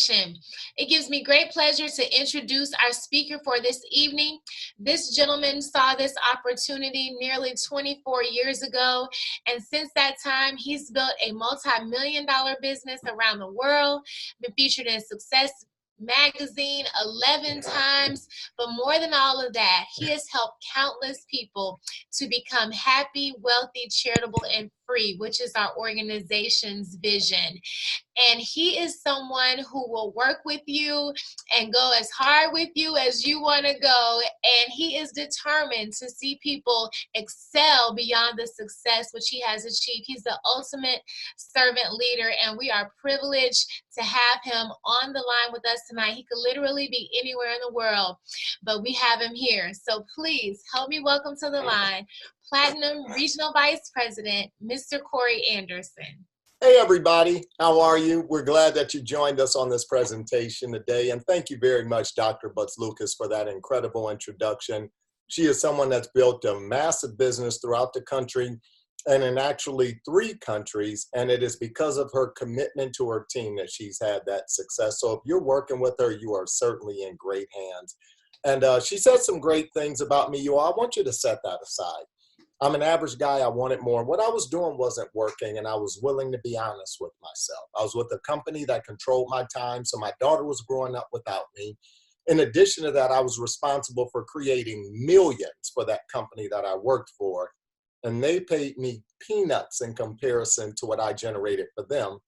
Nation. It gives me great pleasure to introduce our speaker for this evening. This gentleman saw this opportunity nearly 24 years ago, and since that time, he's built a multi-million-dollar business around the world, been featured in Success Magazine 11 times, but more than all of that, he has helped countless people to become happy, wealthy, charitable, and free, which is our organization's vision. And he is someone who will work with you and go as hard with you as you want to go. And he is determined to see people excel beyond the success which he has achieved. He's the ultimate servant leader, and we are privileged to have him on the line with us tonight. He could literally be anywhere in the world, but we have him here. So please help me welcome to the line Platinum Regional Vice President, Mr. Corey Anderson. Hey everybody, how are you? We're glad that you joined us on this presentation today, and thank you very much, Dr. Butts Lucas, for that incredible introduction. She is someone that's built a massive business throughout the country and in actually 3 countries, and it is because of her commitment to her team that she's had that success. So if you're working with her, you are certainly in great hands. And she said some great things about me. I want you to set that aside. I'm an average guy. I wanted more. What I was doing wasn't working, and I was willing to be honest with myself. I was with a company that controlled my time, so my daughter was growing up without me. In addition to that, I was responsible for creating millions for that company that I worked for, and they paid me peanuts in comparison to what I generated for them.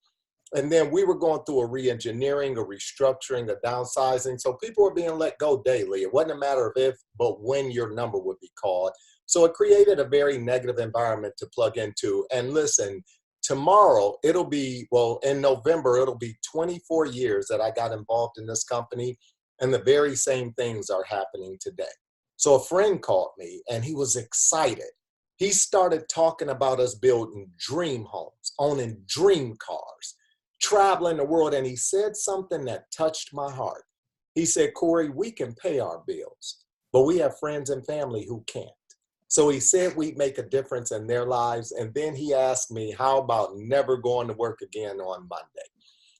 And then we were going through a re-engineering, a restructuring, a downsizing, so people were being let go daily. It wasn't a matter of if, but when your number would be called. So it created a very negative environment to plug into. And listen, tomorrow, in November, it'll be 24 years that I got involved in this company, and the very same things are happening today. So a friend called me, and he was excited. He started talking about us building dream homes, owning dream cars, traveling the world, and he said something that touched my heart. He said, Corey, we can pay our bills, but we have friends and family who can't. So he said we'd make a difference in their lives. And then he asked me, how about never going to work again on Monday?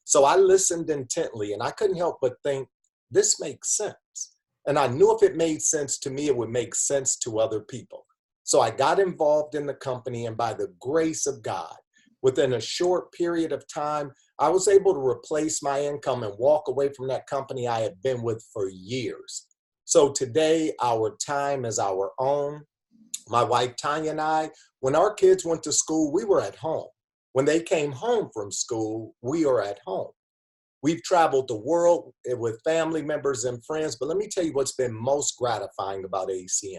So I listened intently, and I couldn't help but think, this makes sense. And I knew if it made sense to me, it would make sense to other people. So I got involved in the company, and by the grace of God, within a short period of time, I was able to replace my income and walk away from that company I had been with for years. So today, our time is our own. My wife, Tanya, and I, when our kids went to school, we were at home. When they came home from school, we are at home. We've traveled the world with family members and friends, but let me tell you what's been most gratifying about ACN.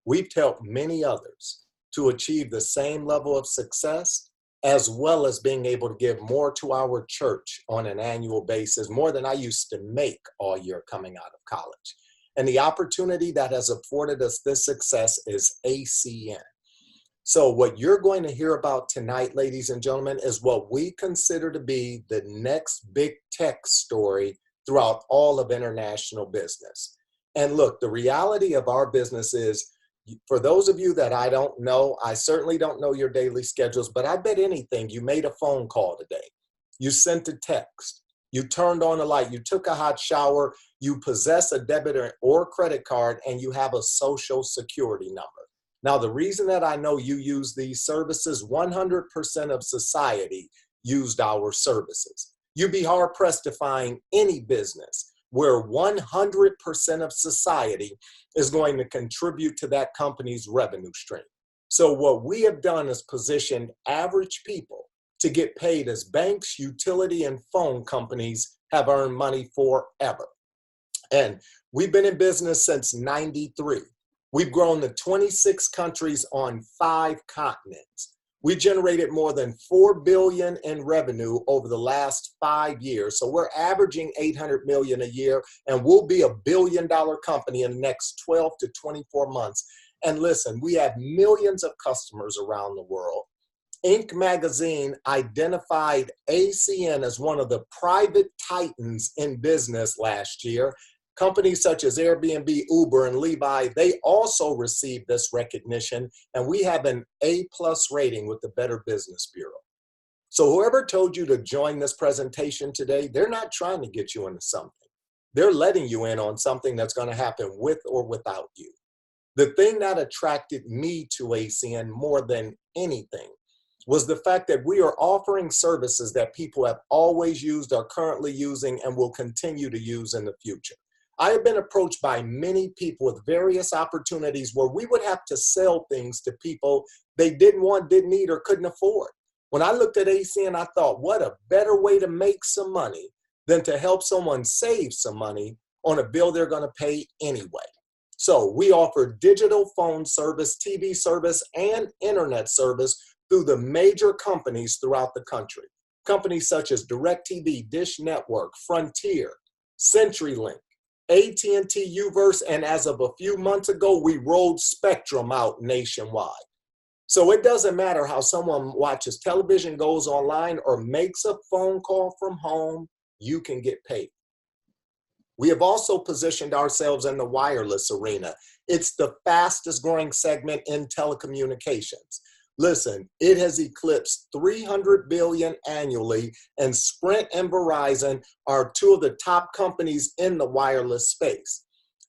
We've helped many others to achieve the same level of success, as well as being able to give more to our church on an annual basis, more than I used to make all year coming out of college. And the opportunity that has afforded us this success is ACN. So what you're going to hear about tonight, ladies and gentlemen, is what we consider to be the next big tech story throughout all of international business. And look, the reality of our business is, for those of you that I don't know, I certainly don't know your daily schedules, but I bet anything you made a phone call today. You sent a text. You turned on a light. You took a hot shower. You possess a debit or credit card, and you have a social security number. Now, the reason that I know you use these services, 100% of society used our services. You'd be hard pressed to find any business where 100% of society is going to contribute to that company's revenue stream. So what we have done is positioned average people to get paid as banks, utility, and phone companies have earned money forever. And we've been in business since '93. We've grown to 26 countries on 5 continents. We generated more than $4 billion in revenue over the last 5 years. So we're averaging $800 million a year, and we'll be a $1 billion company in the next 12 to 24 months. And listen, we have millions of customers around the world. Inc. magazine identified ACN as one of the private titans in business last year. Companies such as Airbnb, Uber, and Levi, they also received this recognition, and we have an A+ rating with the Better Business Bureau. So whoever told you to join this presentation today, they're not trying to get you into something. They're letting you in on something that's going to happen with or without you. The thing that attracted me to ACN more than anything was the fact that we are offering services that people have always used, are currently using, and will continue to use in the future. I have been approached by many people with various opportunities where we would have to sell things to people they didn't want, didn't need, or couldn't afford. When I looked at ACN, I thought, what a better way to make some money than to help someone save some money on a bill they're going to pay anyway. So we offer digital phone service, TV service, and internet service through the major companies throughout the country. Companies such as DirecTV, Dish Network, Frontier, CenturyLink, AT&T Uverse, and as of a few months ago, we rolled Spectrum out nationwide. So it doesn't matter how someone watches television, goes online, or makes a phone call from home, you can get paid. We have also positioned ourselves in the wireless arena. It's the fastest growing segment in telecommunications. Listen, it has eclipsed 300 billion annually, and Sprint and Verizon are two of the top companies in the wireless space.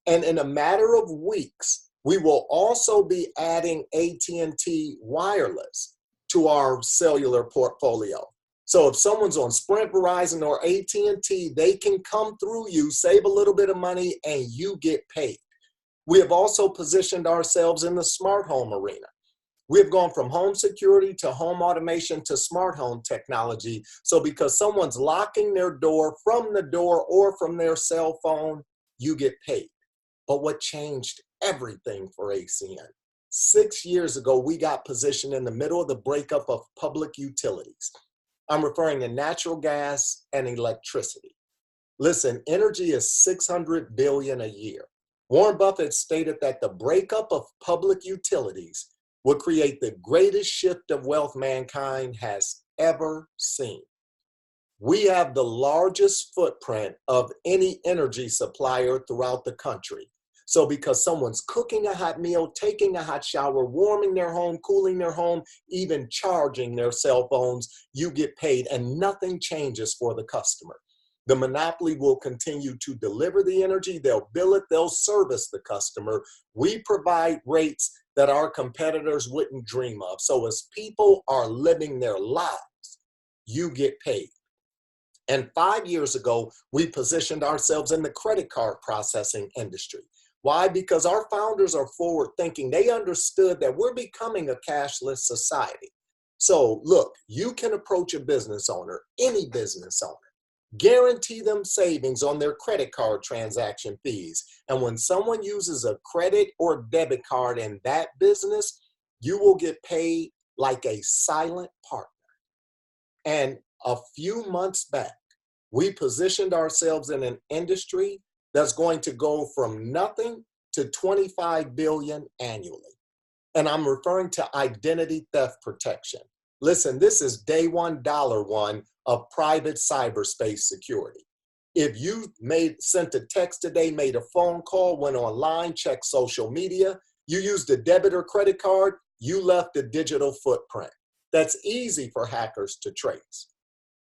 And in a matter of weeks, we will also be adding AT&T Wireless to our cellular portfolio. So if someone's on Sprint, Verizon, or AT&T, they can come through you, save a little bit of money, and you get paid. We have also positioned ourselves in the smart home arena. We have gone from home security to home automation to smart home technology. So because someone's locking their door from the door or from their cell phone, you get paid. But what changed everything for ACN? 6 years ago, we got positioned in the middle of the breakup of public utilities. I'm referring to natural gas and electricity. Listen, energy is $600 billion a year. Warren Buffett stated that the breakup of public utilities would create the greatest shift of wealth mankind has ever seen. We have the largest footprint of any energy supplier throughout the country. So because someone's cooking a hot meal, taking a hot shower, warming their home, cooling their home, even charging their cell phones, you get paid and nothing changes for the customer. The monopoly will continue to deliver the energy. They'll bill it. They'll service the customer. We provide rates that our competitors wouldn't dream of. So as people are living their lives, you get paid. And 5 years ago, we positioned ourselves in the credit card processing industry. Why? Because our founders are forward thinking. They understood that we're becoming a cashless society. So look, you can approach a business owner, any business owner, guarantee them savings on their credit card transaction fees. And when someone uses a credit or debit card in that business, you will get paid like a silent partner. And a few months back, we positioned ourselves in an industry that's going to go from nothing to 25 billion annually. And I'm referring to identity theft protection. Listen, this is day one, dollar one of private cyberspace security. If you sent a text today, made a phone call, went online, checked social media, you used a debit or credit card, you left a digital footprint. That's easy for hackers to trace.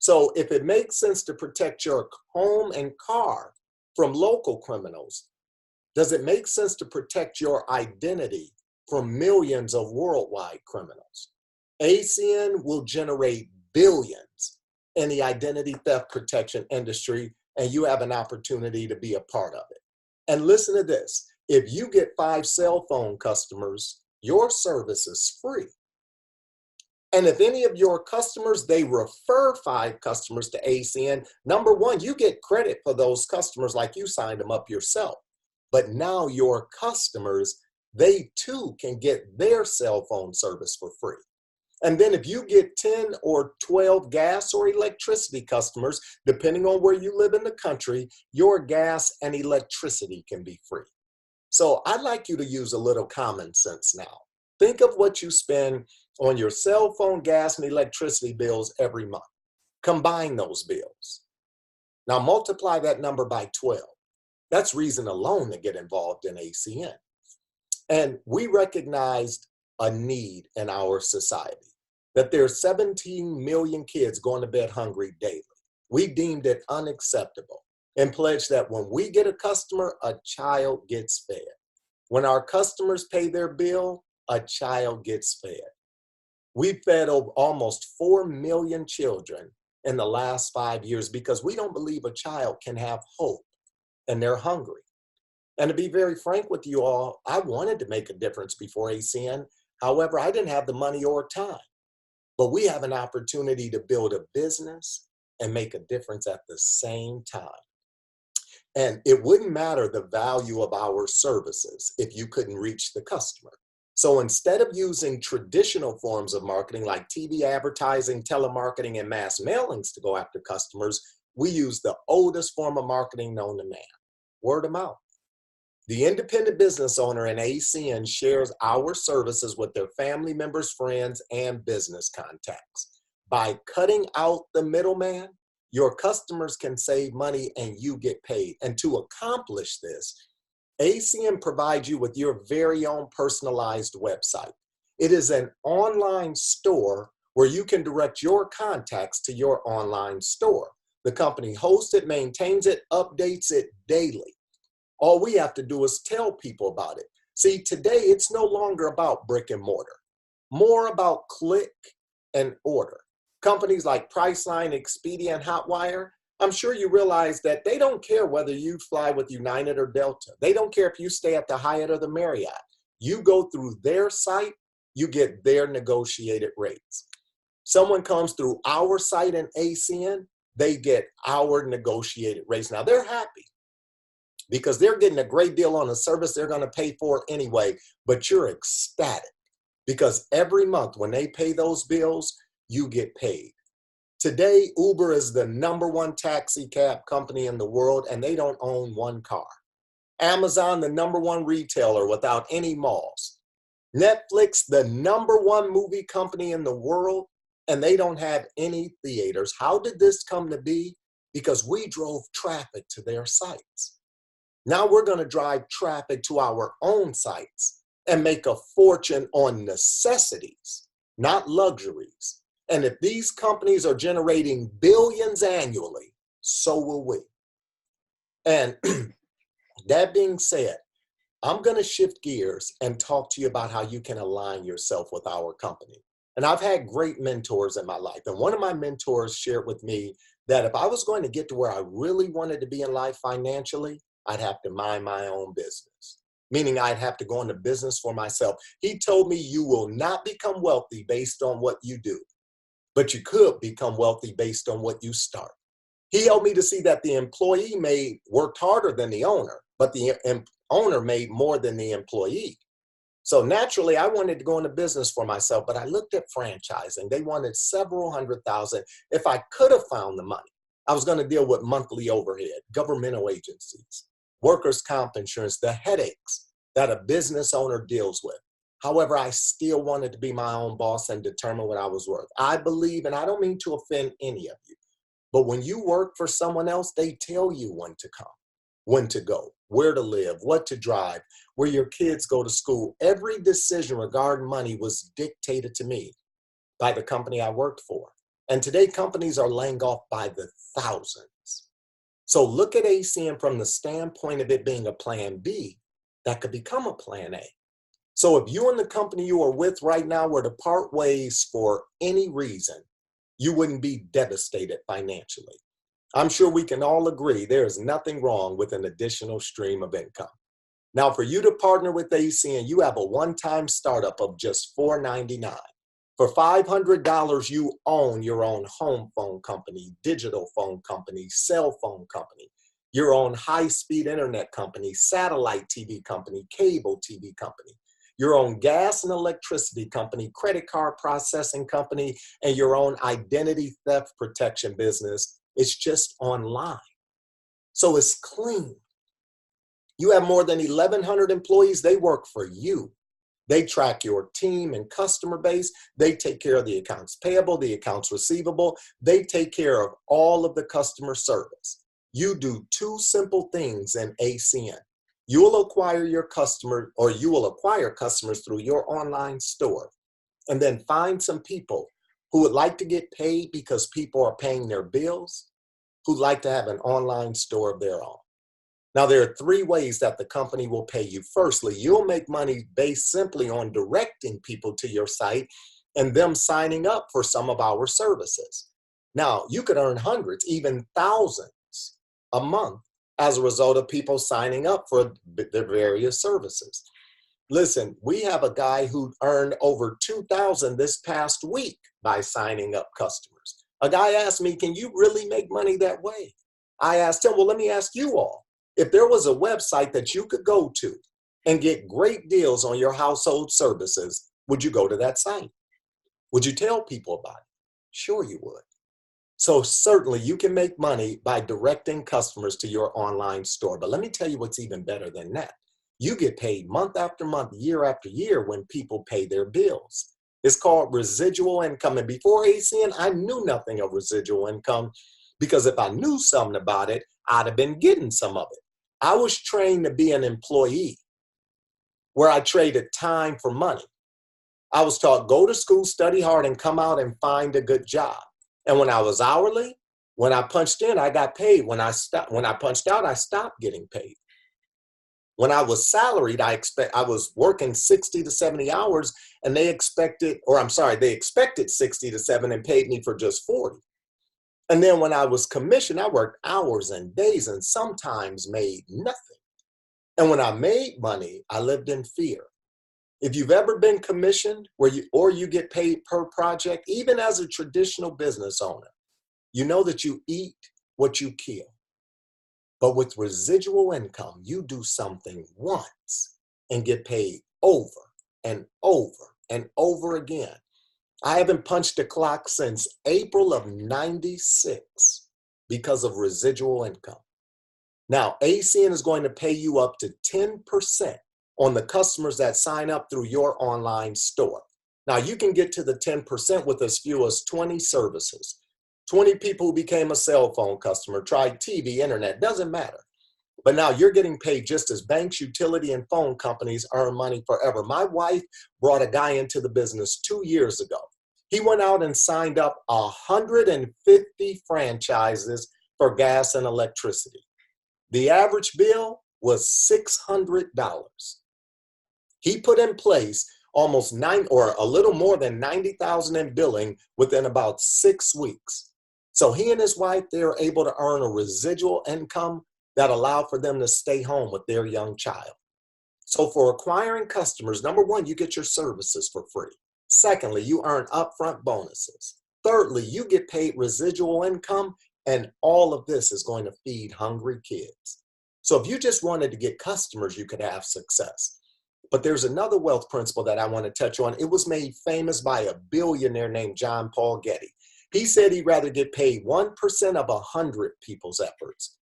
So if it makes sense to protect your home and car from local criminals, does it make sense to protect your identity from millions of worldwide criminals? ACN will generate billions in the identity theft protection industry, and you have an opportunity to be a part of it. And listen to this, if you get 5 cell phone customers, your service is free. And if any of your customers, they refer 5 customers to ACN, number one, you get credit for those customers like you signed them up yourself. But now your customers, they too can get their cell phone service for free. And then if you get 10 or 12 gas or electricity customers, depending on where you live in the country, your gas and electricity can be free. So I'd like you to use a little common sense now. Think of what you spend on your cell phone, gas, and electricity bills every month. Combine those bills. Now multiply that number by 12. That's reason alone to get involved in ACN. And we recognized a need in our society. that there's 17 million kids going to bed hungry daily. We deemed it unacceptable and pledged that when we get a customer, a child gets fed. When our customers pay their bill, a child gets fed. We fed over almost 4 million children in the last 5 years because we don't believe a child can have hope and they're hungry. And to be very frank with you all, I wanted to make a difference before ACN. However, I didn't have the money or time. But we have an opportunity to build a business and make a difference at the same time. And it wouldn't matter the value of our services if you couldn't reach the customer. So instead of using traditional forms of marketing like TV advertising, telemarketing, and mass mailings to go after customers, we use the oldest form of marketing known to man, word of mouth. The independent business owner in ACN shares our services with their family members, friends, and business contacts. By cutting out the middleman, your customers can save money and you get paid. And to accomplish this, ACN provides you with your very own personalized website. It is an online store where you can direct your contacts to your online store. The company hosts it, maintains it, updates it daily. All we have to do is tell people about it. See, today it's no longer about brick and mortar, more about click and order. Companies like Priceline, Expedia, and Hotwire, I'm sure you realize that they don't care whether you fly with United or Delta. They don't care if you stay at the Hyatt or the Marriott. You go through their site, you get their negotiated rates. Someone comes through our site in ACN, they get our negotiated rates. Now they're happy, because they're getting a great deal on a service they're going to pay for anyway, but you're ecstatic because every month when they pay those bills, you get paid. Today, Uber is the #1 taxi cab company in the world, and they don't own one car. Amazon, the #1 retailer without any malls. Netflix, the #1 movie company in the world, and they don't have any theaters. How did this come to be? Because we drove traffic to their sites. Now we're going to drive traffic to our own sites and make a fortune on necessities, not luxuries. And if these companies are generating billions annually, so will we. And that being said, I'm going to shift gears and talk to you about how you can align yourself with our company. And I've had great mentors in my life. And one of my mentors shared with me that if I was going to get to where I really wanted to be in life financially, I'd have to mind my own business, meaning I'd have to go into business for myself. He told me you will not become wealthy based on what you do, but you could become wealthy based on what you start. He helped me to see that the employee worked harder than the owner, but the owner made more than the employee. So naturally, I wanted to go into business for myself, but I looked at franchising. They wanted several $100,000. If I could have found the money, I was going to deal with monthly overhead, governmental agencies, workers' comp insurance, the headaches that a business owner deals with. However, I still wanted to be my own boss and determine what I was worth. I believe, and I don't mean to offend any of you, but when you work for someone else, they tell you when to come, when to go, where to live, what to drive, where your kids go to school. Every decision regarding money was dictated to me by the company I worked for. And today, companies are laying off by the thousands. So look at ACN from the standpoint of it being a plan B that could become a plan A. So if you and the company you are with right now were to part ways for any reason, you wouldn't be devastated financially. I'm sure we can all agree there is nothing wrong with an additional stream of income. Now, for you to partner with ACN, you have a one-time startup of just $4.99. For $500, you own your own home phone company, digital phone company, cell phone company, your own high-speed internet company, satellite TV company, cable TV company, your own gas and electricity company, credit card processing company, and your own identity theft protection business. It's just online. So it's clean. You have more than 1,100 employees. They work for you. They track your team and customer base. They take care of the accounts payable, the accounts receivable. They take care of all of the customer service. You do two simple things in ACN. You will acquire your customer, or you will acquire customers through your online store, and then find some people who would like to get paid because people are paying their bills, who'd like to have an online store of their own. Now, there are three ways that the company will pay you. Firstly, you'll make money based simply on directing people to your site and them signing up for some of our services. Now, you could earn hundreds, even thousands a month as a result of people signing up for their various services. Listen, we have a guy who earned over $2,000 this past week by signing up customers. A guy asked me, can you really make money that way? I asked him, well, let me ask you all. If there was a website that you could go to and get great deals on your household services, would you go to that site? Would you tell people about it? Sure you would. So certainly you can make money by directing customers to your online store. But let me tell you what's even better than that. You get paid month after month, year after year when people pay their bills. It's called residual income. And before ACN, I knew nothing of residual income because if I knew something about it, I'd have been getting some of it. I was trained to be an employee where I traded time for money. I was taught, go to school, study hard, and come out and find a good job. And when I was hourly, when I punched in, I got paid. When I punched out, I stopped getting paid. When I was salaried, I was working 60 to 70 hours, and they expected 60 to 70 and paid me for just 40. And then when I was commissioned, I worked hours and days and sometimes made nothing. And when I made money, I lived in fear. If you've ever been commissioned or you get paid per project, even as a traditional business owner, you know that you eat what you kill. But with residual income, you do something once and get paid over and over and over again. I haven't punched a clock since April of '96 because of residual income. Now, ACN is going to pay you up to 10% on the customers that sign up through your online store. Now, you can get to the 10% with as few as 20 services. 20 people who became a cell phone customer, tried TV, internet, doesn't matter. But now you're getting paid just as banks, utility, and phone companies earn money forever. My wife brought a guy into the business 2 years ago. He went out and signed up 150 franchises for gas and electricity. The average bill was $600. He put in place almost a little more than 90,000 in billing within about 6 weeks. So he and his wife, they were able to earn a residual income that allowed for them to stay home with their young child. So for acquiring customers, number one, you get your services for free. Secondly, you earn upfront bonuses. Thirdly, you get paid residual income, and all of this is going to feed hungry kids. So if you just wanted to get customers, you could have success. But there's another wealth principle that I want to touch on. It was made famous by a billionaire named John Paul Getty. He said he'd rather get paid 1% of 100 people's efforts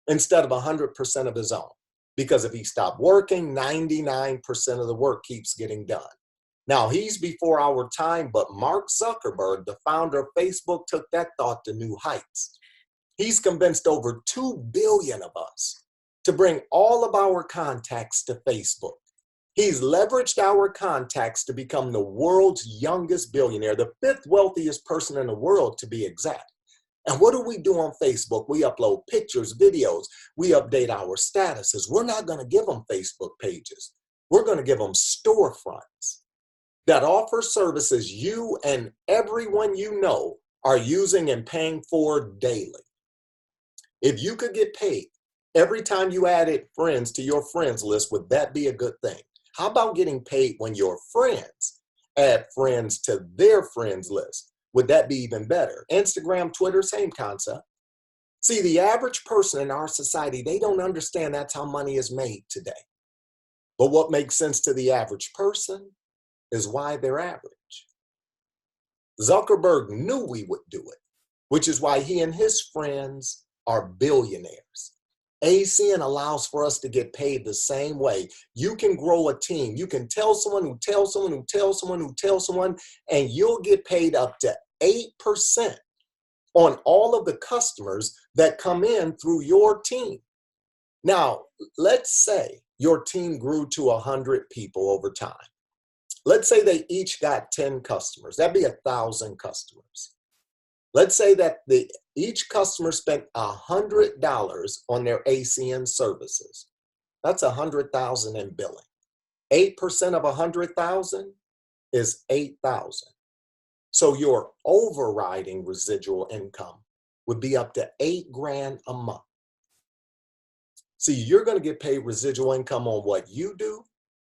instead of 100% of his own. Because if he stopped working, 99% of the work keeps getting done. Now, he's before our time, but Mark Zuckerberg, the founder of Facebook, took that thought to new heights. He's convinced over 2 billion of us to bring all of our contacts to Facebook. He's leveraged our contacts to become the world's youngest billionaire, the 5th wealthiest person in the world, to be exact. And what do we do on Facebook? We upload pictures, videos. We update our statuses. We're not going to give them Facebook pages. We're going to give them storefronts that offer services you and everyone you know are using and paying for daily. If you could get paid every time you added friends to your friends list, would that be a good thing? How about getting paid when your friends add friends to their friends list? Would that be even better? Instagram, Twitter, same concept. See, the average person in our society, they don't understand that's how money is made today. But what makes sense to the average person is why they're average. Zuckerberg knew we would do it, which is why he and his friends are billionaires. ACN allows for us to get paid the same way. You can grow a team. You can tell someone who tells someone who tells someone who tells someone, and you'll get paid up to 8% on all of the customers that come in through your team. Now, let's say your team grew to 100 people over time. Let's say they each got 10 customers. That'd be 1,000 customers. Let's say that each customer spent $100 on their ACN services. That's 100,000 in billing. 8% of 100,000 is 8,000. So your overriding residual income would be up to $8,000 a month. See, you're going to get paid residual income on what you do,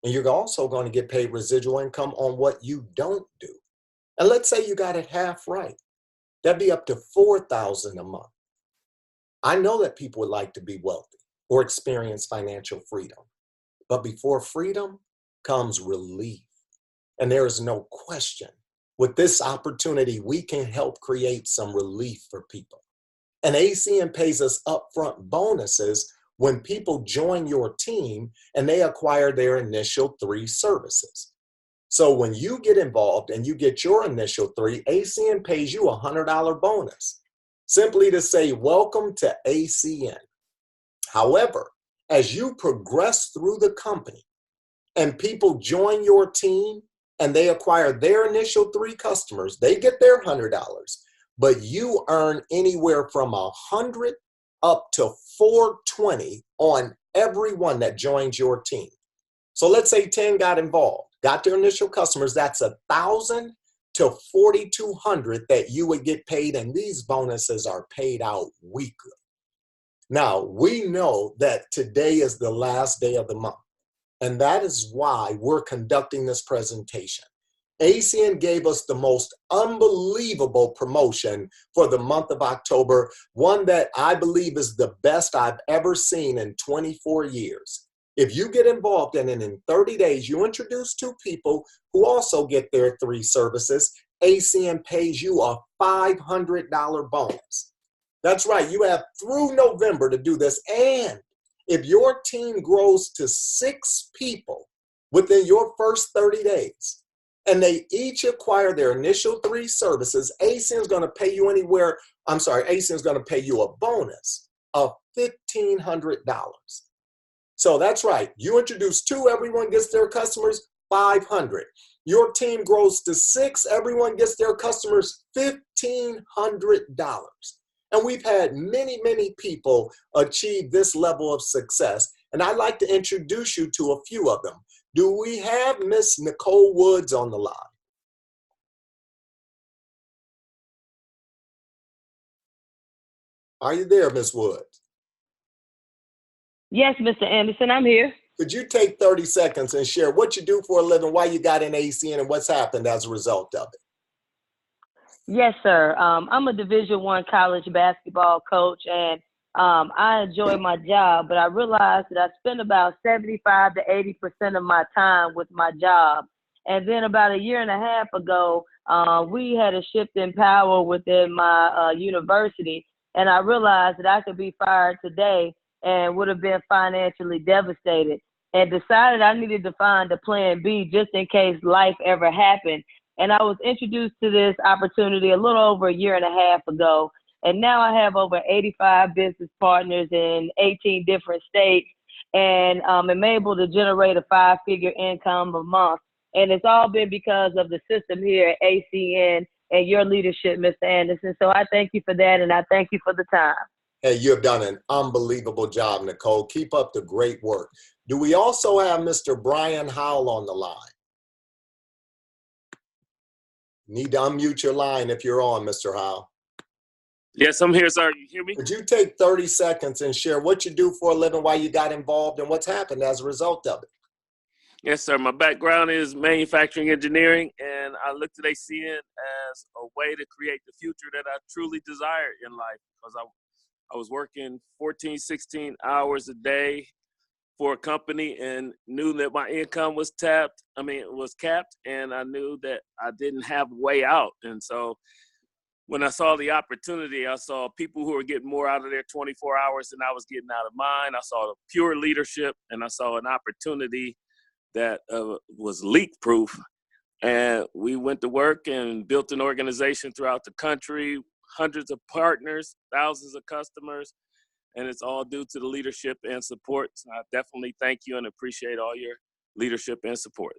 and you're also going to get paid residual income on what you don't do. And let's say you got it half right. That'd be up to $4,000 a month. I know that people would like to be wealthy or experience financial freedom, but before freedom comes relief. And there is no question, with this opportunity, we can help create some relief for people. And ACN pays us upfront bonuses when people join your team and they acquire their initial 3 services. So when you get involved and you get your initial 3, ACN pays you a $100 bonus, simply to say, welcome to ACN. However, as you progress through the company and people join your team and they acquire their initial 3 customers, they get their $100, but you earn anywhere from $100 up to $420 on everyone that joins your team. So let's say 10 got involved, got their initial customers. That's $1,000 to $4,200 that you would get paid, and these bonuses are paid out weekly. Now, we know that today is the last day of the month, and that is why we're conducting this presentation. ACN gave us the most unbelievable promotion for the month of October, one that I believe is the best I've ever seen in 24 years. If you get involved and in 30 days, you introduce 2 people who also get their 3 services, ACN pays you a $500 bonus. That's right, you have through November to do this. And if your team grows to 6 people within your first 30 days, and they each acquire their initial 3 services, ACN is going to pay you ACN is going to pay you a bonus of $1,500. So that's right, you introduce 2, everyone gets their customers, $500. Your team grows to 6, everyone gets their customers, $1,500. And we've had many, many people achieve this level of success. And I'd like to introduce you to a few of them. Do we have Miss Nicole Woods on the line? Are you there, Miss Woods? Yes, Mr. Anderson, I'm here. Could you take 30 seconds and share what you do for a living, why you got in ACN, and what's happened as a result of it? Yes, sir. I'm a Division I college basketball coach, and I enjoy my job, but I realized that I spend about 75 to 80% of my time with my job. And then about a year and a half ago, we had a shift in power within my university, and I realized that I could be fired today and would have been financially devastated, and decided I needed to find a plan B just in case life ever happened. And I was introduced to this opportunity a little over a year and a half ago. And now I have over 85 business partners in 18 different states, and I'm able to generate a 5-figure income a month. And it's all been because of the system here at ACN and your leadership, Mr. Anderson. So I thank you for that, and I thank you for the time. Hey, you've done an unbelievable job, Nicole. Keep up the great work. Do we also have Mr. Brian Howell on the line? Need to unmute your line if you're on, Mr. Howell. Yes, I'm here, sir. You hear me? Could you take 30 seconds and share what you do for a living, why you got involved, and what's happened as a result of it? Yes, sir. My background is manufacturing engineering, and I looked at ACN as a way to create the future that I truly desired in life, because I was working 14, 16 hours a day for a company and knew that my income was capped, and I knew that I didn't have a way out. And so when I saw the opportunity, I saw people who were getting more out of their 24 hours than I was getting out of mine. I saw the pure leadership, and I saw an opportunity that was leak-proof. And we went to work and built an organization throughout the country, hundreds of partners, thousands of customers, and it's all due to the leadership and support. So I definitely thank you and appreciate all your leadership and support.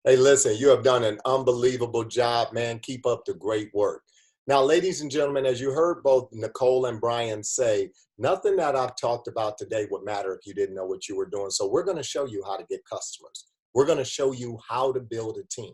Hey, listen, you have done an unbelievable job, man. Keep up the great work. Now, ladies and gentlemen, as you heard both Nicole and Brian say, nothing that I've talked about today would matter if you didn't know what you were doing. So we're going to show you how to get customers. We're going to show you how to build a team.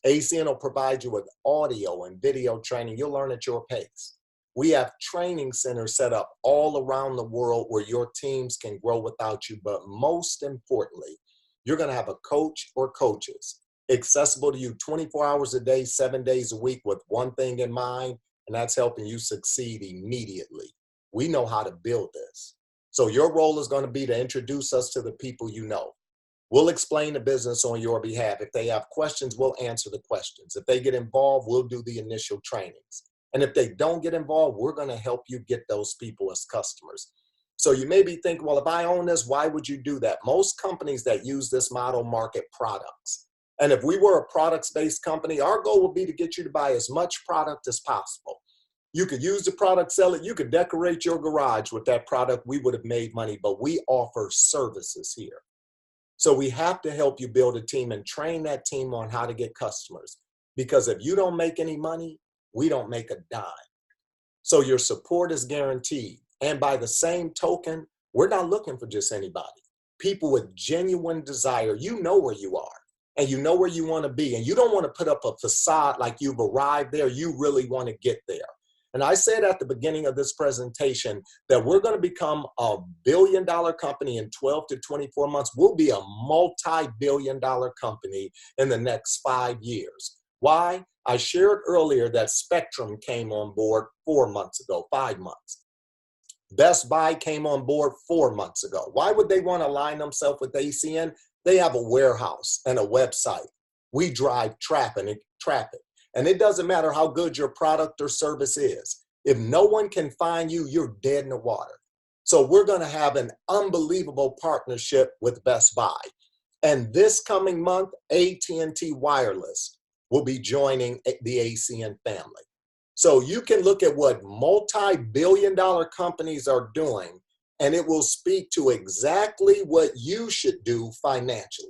ACN will provide you with audio and video training. You'll learn at your pace. We have training centers set up all around the world where your teams can grow without you. But most importantly, you're going to have a coach or coaches accessible to you 24 hours a day, 7 days a week with one thing in mind, and that's helping you succeed immediately. We know how to build this. So your role is going to be to introduce us to the people you know. We'll explain the business on your behalf. If they have questions, we'll answer the questions. If they get involved, we'll do the initial trainings. And if they don't get involved, we're going to help you get those people as customers. So you may be thinking, well, if I own this, why would you do that? Most companies that use this model market products. And if we were a products-based company, our goal would be to get you to buy as much product as possible. You could use the product, sell it. You could decorate your garage with that product. We would have made money, but we offer services here. So we have to help you build a team and train that team on how to get customers. Because if you don't make any money, we don't make a dime. So your support is guaranteed. And by the same token, we're not looking for just anybody. People with genuine desire. You know where you are and you know where you want to be. And you don't want to put up a facade like you've arrived there. You really want to get there. And I said at the beginning of this presentation that we're going to become a billion-dollar company in 12 to 24 months. We'll be a multi-billion-dollar company in the next 5 years. Why? I shared earlier that Spectrum came on board 4 months ago, 5 months. Best Buy came on board 4 months ago. Why would they want to align themselves with ACN? They have a warehouse and a website. We drive traffic. And it doesn't matter how good your product or service is. If no one can find you, you're dead in the water. So we're going to have an unbelievable partnership with Best Buy. And this coming month, AT&T Wireless will be joining the ACN family. So you can look at what multi-billion-dollar companies are doing, and it will speak to exactly what you should do financially.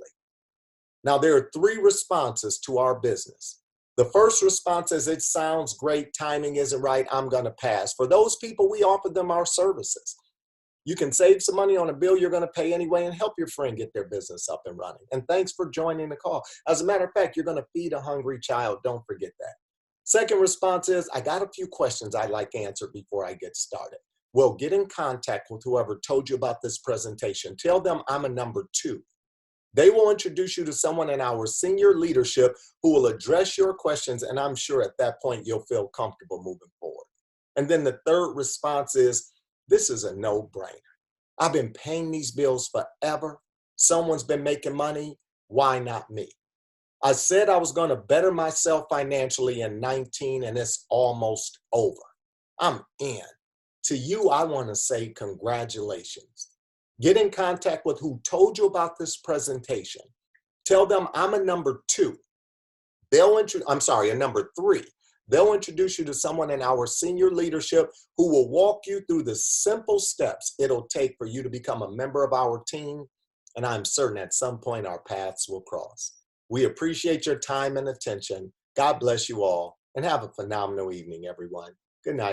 Now, there are 3 responses to our business. The first response is, it sounds great, timing isn't right, I'm going to pass. For those people, we offer them our services. You can save some money on a bill you're going to pay anyway and help your friend get their business up and running. And thanks for joining the call. As a matter of fact, you're going to feed a hungry child. Don't forget that. Second response is, I got a few questions I'd like answered before I get started. Well, get in contact with whoever told you about this presentation. Tell them I'm a number 2. They will introduce you to someone in our senior leadership who will address your questions, and I'm sure at that point you'll feel comfortable moving forward. And then the third response is, this is a no-brainer. I've been paying these bills forever. Someone's been making money. Why not me? I said I was going to better myself financially in 19, and it's almost over. I'm in. To you, I want to say congratulations. Get in contact with who told you about this presentation. Tell them I'm a number 2. A number 3. They'll introduce you to someone in our senior leadership who will walk you through the simple steps it'll take for you to become a member of our team. And I'm certain at some point our paths will cross. We appreciate your time and attention. God bless you all, and have a phenomenal evening, everyone. Good night.